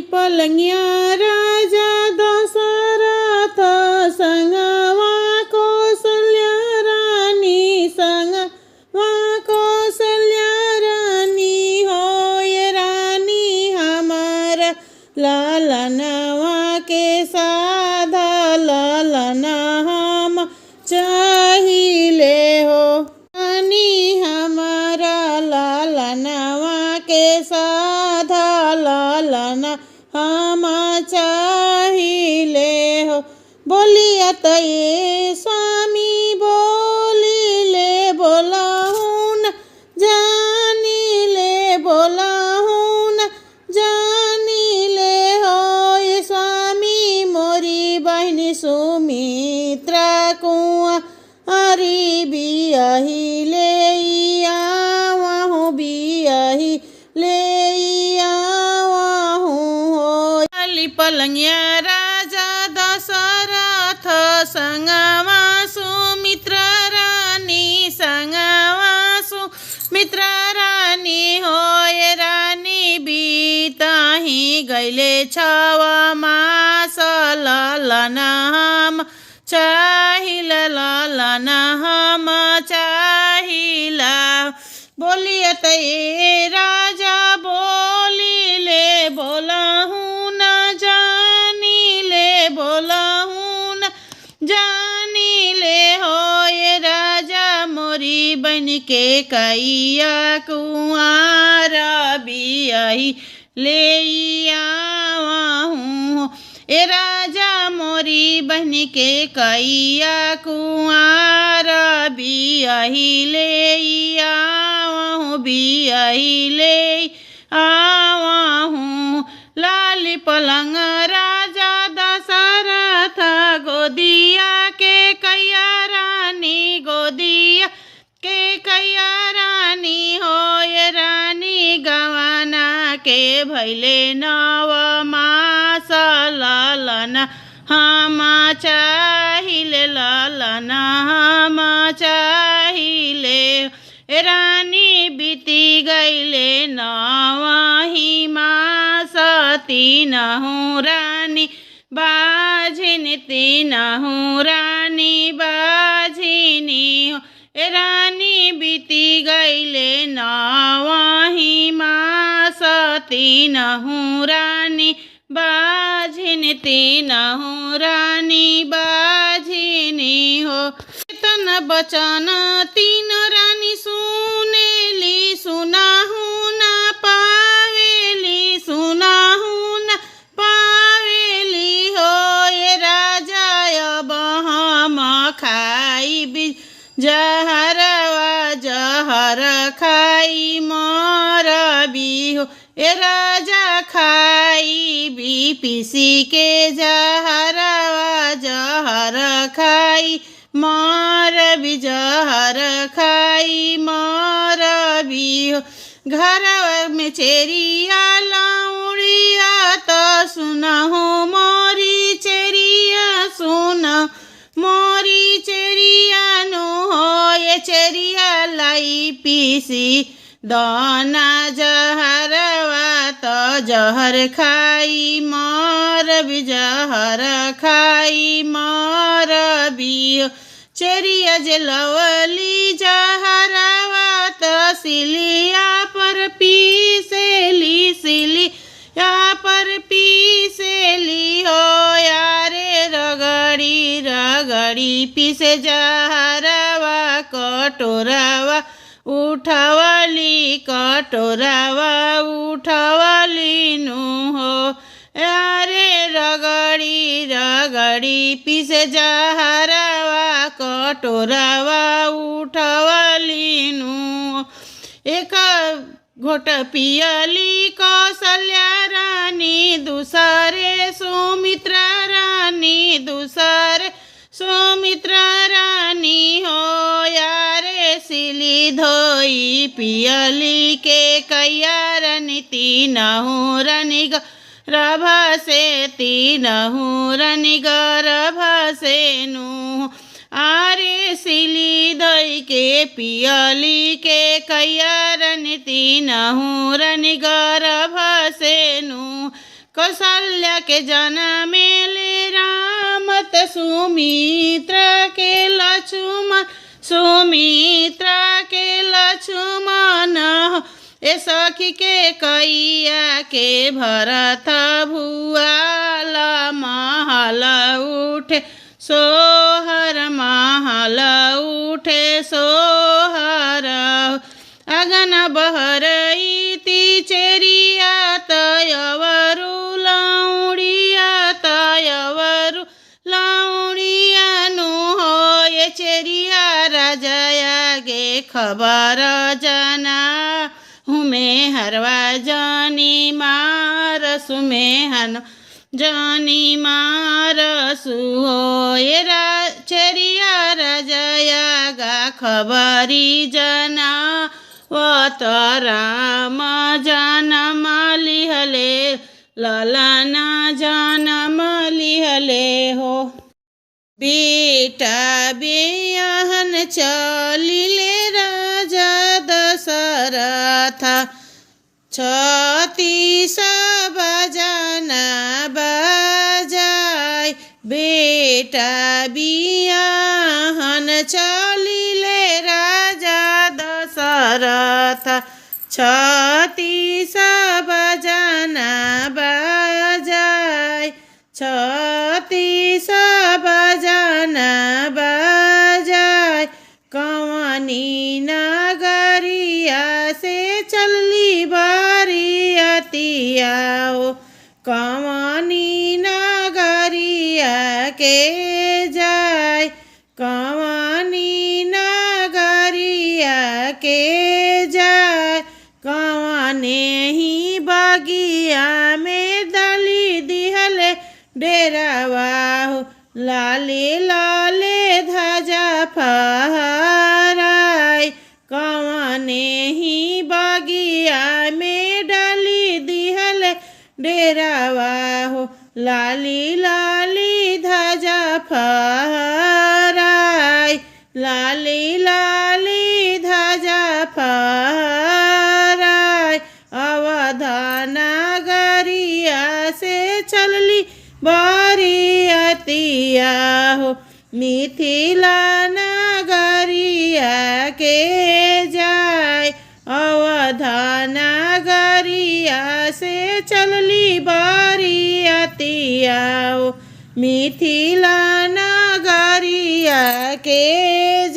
पलंगिया राजा दशरथ संगवा कौशल्या रानी संगवा कौशल्या रानी होय रानी हमारा लालनवा के साधा लालना हम चाहिए हो रानी हमारा लालनवा के साधा लालना हम चाहिए हो। बोलिया तो ये स्वामी बोलिले बोलाहूँ न जानी ले बोलाहूँ न जानी ले हो ये स्वामी मोरी बहनी सुमित्रा कुआं हरी बियाही ले आवहूँ बियाही ले आवहूँ हो। पलंगिया राजा दशरथ संगवा सुमित्रा रानी संगवा सुमित्रा रानी होय रानी बीताही गैले छवा मास लालना हम चाहिला लालना हम चाहिला। बोलिए ते राजा बोलिले बोलाहूँ न जानी ले बोलाहूँ न जानी ले होय राजा मोरी बन के कैया कुआरा बियाही ले आवहूँ ए राजा मोरी बन के कैया कुआरा बियाही ले आवहूँ बियाही ले आवहूँ। लाल पलंग राजा दशरथ गोदिया के कैया रानी गोदिया के कैया रानी होय रानी गवाना के भैले नव मास लालना हम चाहिए लालना हम चाहिए रानी बीती गईले नवही मास तीनहूँ रानी बाझिन तीनहूँ रानी बाझिनी रानी बीती गईले नवही मास तीनहूँ रानी बाझिन तीनहूँ रानी बाझिनी हो। तन बचन तीन रानी सुनेली सुनाहूँ न पावेली सुनाहूँ न पावेली हो ये राजा अब हम खाई जहरवा जहर खाई मरबी हो ए राजा खाई भी पीसी के जहरवा जहर खाई मरबी जहर खाई मरबी हो। घर में चेरिया लाउड़िया तो सुनहु मोरी चेरिया सुन मोरी चेरिया नु हो ये चेरिया लाई पीसी दाना जहरवा तो जहर खाई मरबी जहर खाई मरबी चेरिया जलवली जहरवा तो सिलिया पर पीसेली सिलिया पर पीसेली हो यारे रगड़ी रगड़ी पीसे जहरवा कटोरवा उठवली कटोरवा उठवली नु हो अरे रगड़ी रगड़ी पीसे जहरवा कटोरवा उठवली नु। एक घोट पियली कौशल्या रानी दूसरे सुमित्रा रानी दूसरे सुमित्रा रानी हो यारे सिली धोई पियली के कैया रानी तीनहूँ रानी गर्भ से तीनहूँ रानी गर्भ से नु आरे सिली धोई के पियली के कैया रानी तीनहूँ रानी गर्भ से नु कौशल्या के जनमेले राम त सुमित्रा के लक्ष्मण सुमित्रा के लक्ष्मण ए सखी के कैया के भरत भुआल महल उठे सोहर महल उठे सोहर अगन बहरईती चेरिया तयवरु लाउडिया तयवरु लाउडिया नु हो ये चेरिया राजया गे खबर जना हुमे हरवा जानी मार सुमे हन जानी मार सुहो ये चेरिया राजया गा खबरी जना वो तो राम जनम लिहले ललना जनम लिहले हो बेटा बेयहन चलिले राजा दशरथ छत्तीस बजना बजाय बेटा बियाहन चलिले राजा दशरथ छत्तीस बजना बजाय छत्तीस बजना बजाय कवनी नगरिया से चलली बरियतिया कवनी नगरिया के जाय कवनी नगरिया के जाय कवने ही बगिया में दली दिहले डेरावा लाले लाले ध्वजा फहराय कवने ही बगिया में डाली दिहल डेरावा लाली लाली ध्वजा फहराय लाली लाली ध्वजा फहराय अवध नगरिया से चलली बरियतिया मिथिला नगरिया के जाय अवध नगरिया से चलली बरियतिया मिथिला नगरिया के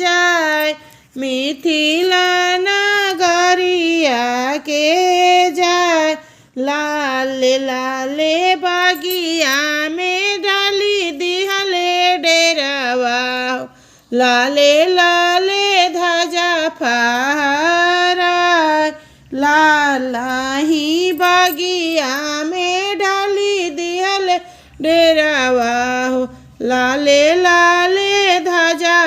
जाय मिथिला नगरिया के जाय लाले लाले बागिया में डाली दिहले डेरावा लाले लाले ध्वजा फहराय लाला ही बागिया में डाली दिहले डेरावा लाले लाले ध्वजा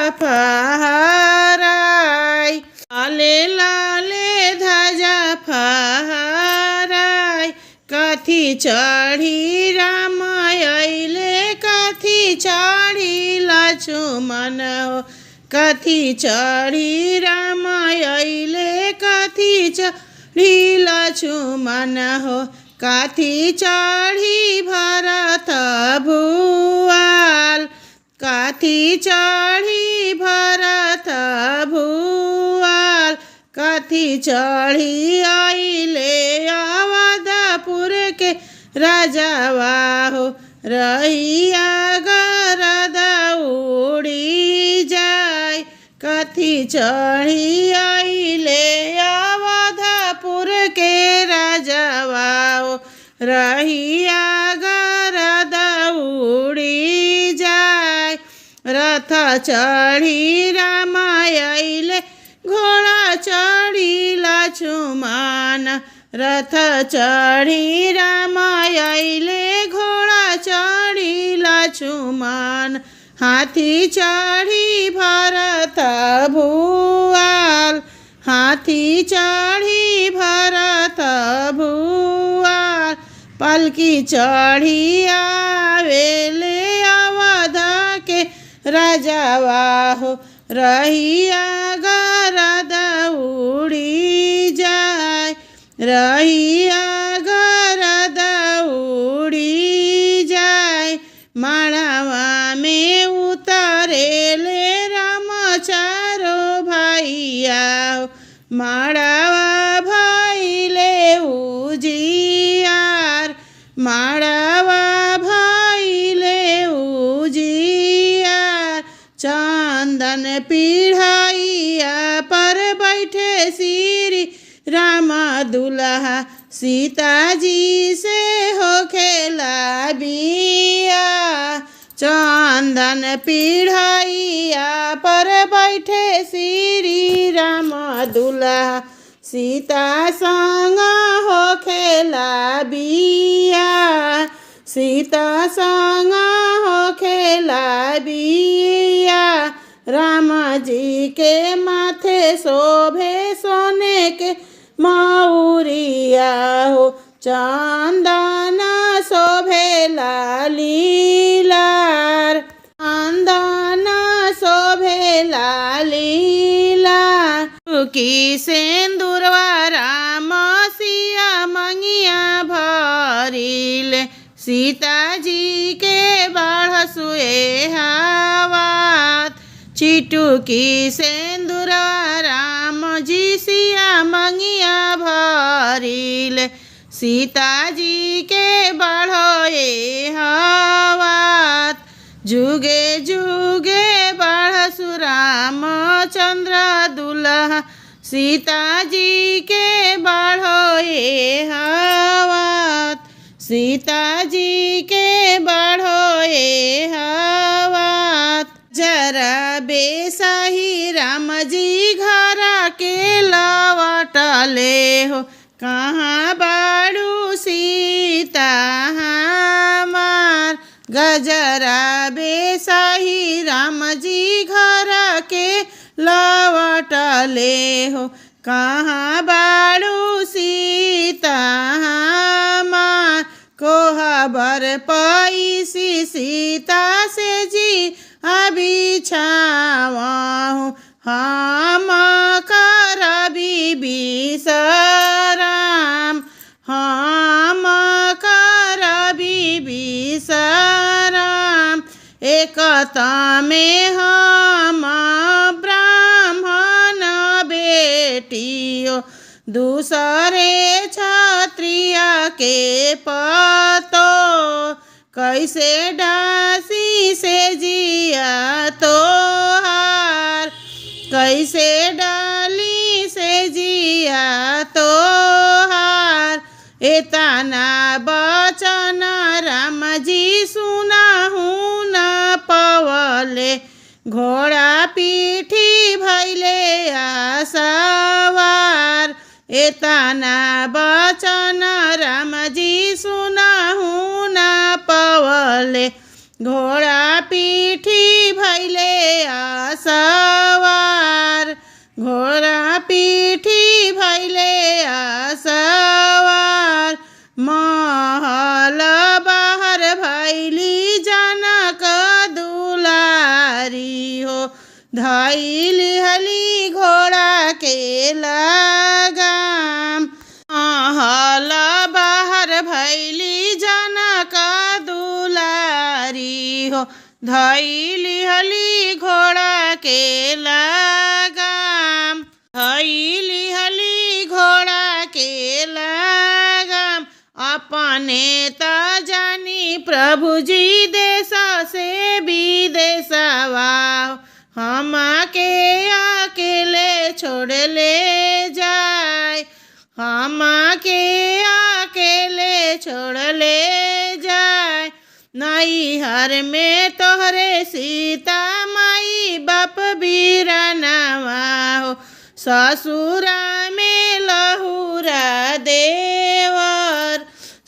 फहराय लाले लाले ध्वजा फहराय कथी चढ़ी राम अइले कथी चढ़ी लक्ष्मण कथी चढ़ी राम अइले कथी चढ़ी लक्ष्मण कथी चढ़ी भरत भुआल कथी चढ़ी भरत भुआल कथी चढ़ी अइले अवधपुर के राजावा रहिया गरद उड़ी जाय कथी चढ़ी अइले अवधपुर के राजावा रहिया गरद उड़ी जाय रथ चढ़ी राम अइले घोड़ा चढ़ी लक्ष्मण रथ चढ़ी राम अइले घोड़ा चढ़ी लक्ष्मण हाथी चढ़ी भरत भुआल हाथी चढ़ी भरत भुआल पलकी चढ़ी आवेले अवध के राजावा रहिया गरद उड़ी जाय रहिया गरद उड़ी माड़ावा भइले उजियार चंदन पीढ़ाइया पर बैठे श्री राम दुल्हा सीता जी से होखेला बिया चंदन पीढ़ाइया पर बैठे श्री राम दुल्हा सीता संग होखेला बिया सीता संग होखेला बिया राम जी के माथे शोभे सोने के मौरिया हो चंदन शोभेला लीलार चंदन शोभेला लीलार की सिंदूरवा राम सिया मंगिया भरिले सीता जी के बाढ़ सुए हावात चिटुकी सिंदूरवा राम जी सिया मंगिया भरिले सीता जी के बाढ़ोए हवात जुगे जुगे बाढ़ सुराम चंद्र दुल्हा सीता जी के बाढ़ोए हवात सीता जी के बाढ़ोए हवात जरा बेसाही राम जी घर के लवटले हो कहाँ बाड़ू सीता हमार गजरा बेसाही राम जी घर के लवटले हो कहाँ बाड़ू सीता हमार कोहबर पैसी सीता से जी अभी छावहु हम करबी बिसराम हम करबी बिसराम एकता में हम ब्राह्मण बेटियो दूसरे क्षत्रिय के पतो कैसे डासी से जिया तोहार कैसे डाली से जिया तोहार एतना बचन राम जी सुनाहु न पवले घोड़ा पीठी भैले आसवार एतना बचन राम जी सुनाहु न पवले घोड़ा पीठी भैले आसवार घोड़ा पीठी भैले आसवार महल बाहर भैली जनक दुलारी हो धैली हली घोड़ा के लगाम महल बाहर भैली जनक दुलारी हो धैली हली घोड़ा के लगाम धैली हली घोड़ा के लगाम अपने त जानी प्रभु जी देश से विदेशवा हम के अकेले छोड़ ले जाए हम के अकेले छोड़ ले जाए नैहर में तोहरे सीता माई बाप बीरानवा हो ससुरा में लहुरा देवर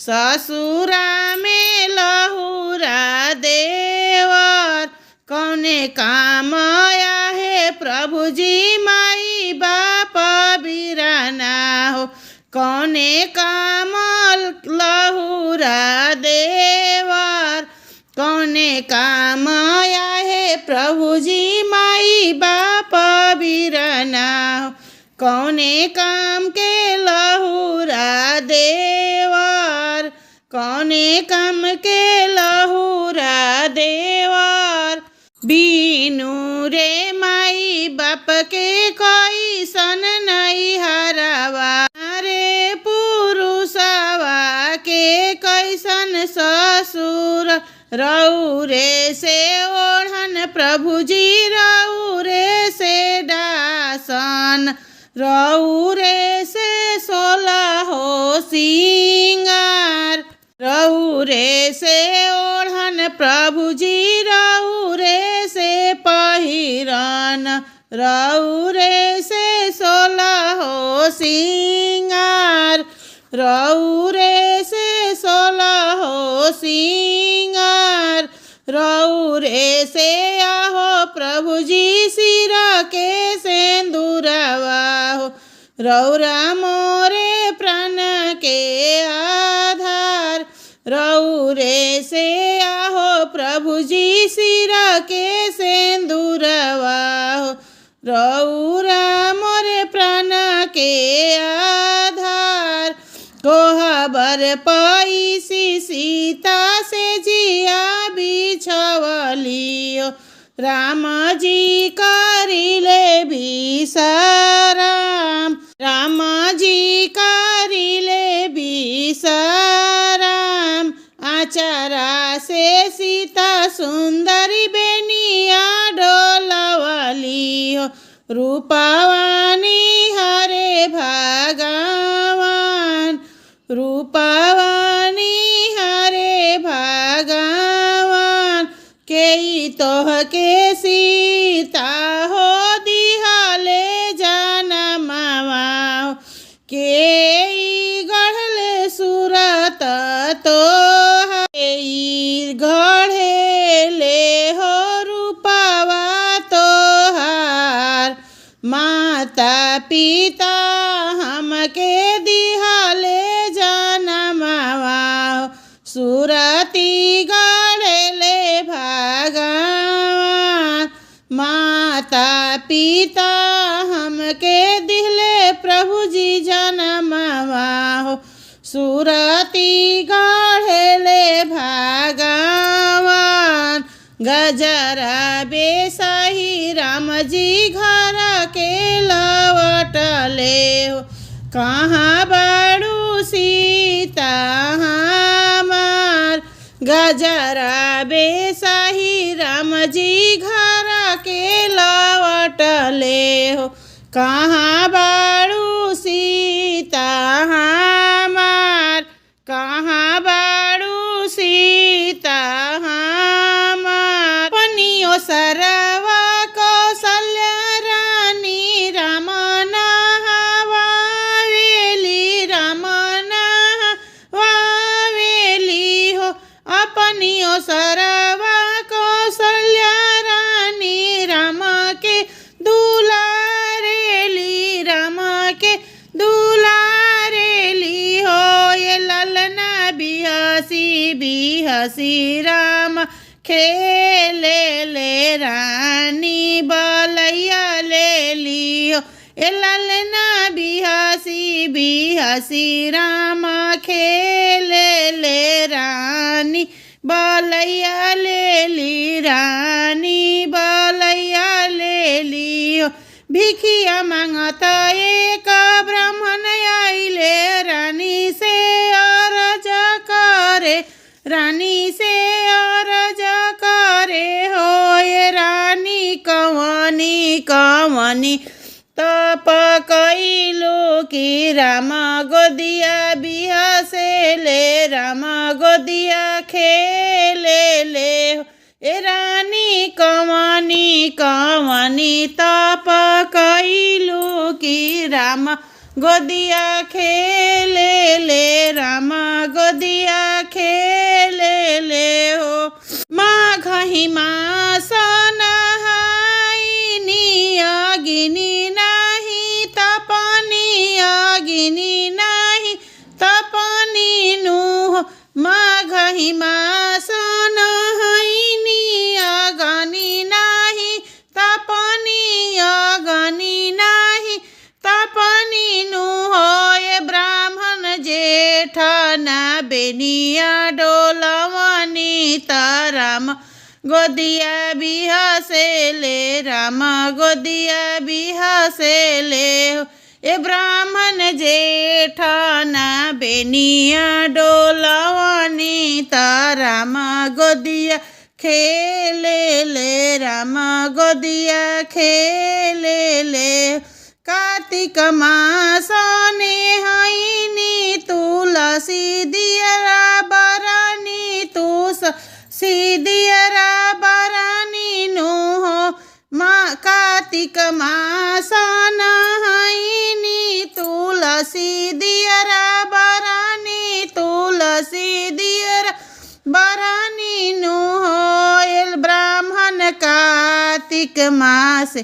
ससुरा में लहुरा देवर कौने काम आया है प्रभु जी माई बाप बीराना हो कौने काम लहुरा देवर कौने काम आया है प्रभु जी माई बाप बीराना हो कौने काम के लहुरा देवर कौने काम के लहुरा देवर बीनू रे माई बाप के कोई सन नहीं हरवा रे पुरुषवा के कैसन ससुर रौरे से ओढ़न प्रभुजी रौरे से डासन रौरे से 16 हो सिंगार रौरे से ओढ़न प्रभुजी रौरे से पहिरन रौरे से 16 हो सिंगार रौरे से 16 हो सिंगार रौरे से आहो प्रभुजी सिरा के सेंदूरवा हो रौरा मोरे प्राण के आधार रौरे से आहो प्रभुजी सिरा के सेंदूरवा हो रौरा मोरे प्राण के आधार कोहबर पैसी सीता से जिया बिछवलियो राम जी करिले विश्राम राम जी करिले विश्राम आचरा से सीता सुंदरी बेनिया डोलवली हो रूपवानी हरे भगवान रूपवानी हरे भगवान के तोह के सीता हो दिहाले जनमवा के गढ़ले सूरत तो गढ़े ले हो रूपवा तोहार माता पिता हमके दिहाले जनमवा सूरती गढ़ले भगवान माता पिता हमके दिहले प्रभुजी जनमवा हो सूरती गढ़ले भगवान गजरा बेसही राम जी घर के लवटले हो कहाँ बड़ू सीता हमार गजरा बेसही राम जी घर के लवटले हो कहाँ बड़ू सीता हमार कहाँ बड़ू सीता हमार पनियो सरवा कौशल्या रानी रमना वावेली रमना वावेली हो अपनियो सरवा कौशल्या रानी राम के दुलारेली राम के दुलारेली हो ये ललना बिहसी बिहसी राम खेले ले रानी बलैया ले लियो ए ललना बिहसी बिहसी राम खेले ले रानी बलैया ले ली रानी बलैया ले लियो भिखिया मांगत एक ब्राह्मण आइले रानी से अरज करे रानी से अरज करे हो ये रानी कवनी कवनी तप कैलो कि राम गोदिया बिहसे ले राम गोदिया खेले ले ए रानी कवनी कवनी तप कैलो कि राम गोदिया खेले ले राम गोदिया खेले ले हो माघ हिमासा नहाइनी अगिनी नाही तपनी अगिनी नाही तपनी नु माघ हिमासा नहाइनी अगनी नाही तपनी अगनी नाही तपनी नु होए ब्राह्मण जेठ न बेनिया डोलवनी ताराम गोदिया बिहसे ले राम गोदिया बिहसे ले ए ब्राह्मण जेठना बेनिया डोलावनी त राम गोदिया खेले ले राम गोदिया खेले ले कार्तिक मास नेहाइनी तुलसी दियरा बरानी तुलसी दियरा बरानी नु हो कार्तिक मास नहाइनी तुलसी दियरा बरानी तुलसी दियरा बरानी नु हो ब्राह्मण कार्तिक मास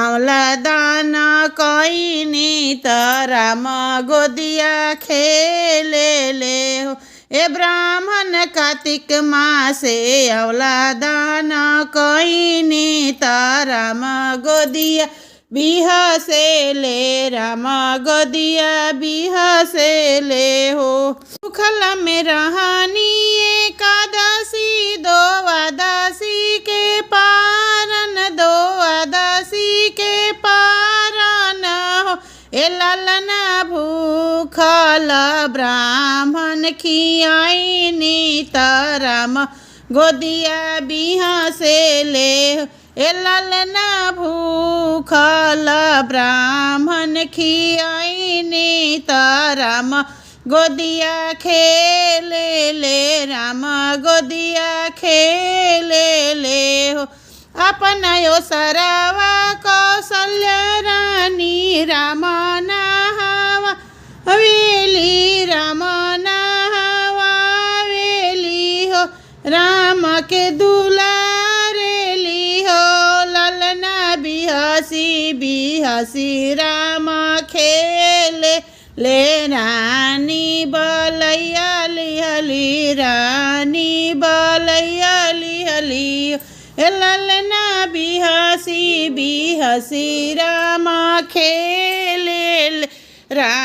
आंवला दाना कोइनी त राम गोदिया खेले ले हो ए ब्राह्मण कार्तिक मासे आंवला दाना कोइनी त राम गोदिया बिहसे ले राम गोदिया बिहसे ले हो सुखल में रहनी एकादशी द्वादशी के पारन द्वादशी के पारन हो ए ललना भूखल ब्राह्मण खियाइनी त राम गोदिया बिहसे ले हो ए ललना भूखल ब्राह्मण खियाइनी त राम गोदिया खेले ले राम गोदिया खेले ले हो अपना यो सरवा कौशल्य रानी राम नहावा वेली राम नहावा वेली हो राम के दुलारेली हो ललना बिहसी बिहसी राम खेले ले रानी बलैया लिहली रानी बलैया लिहली ललना बिहसी बिहसी राम खेले राम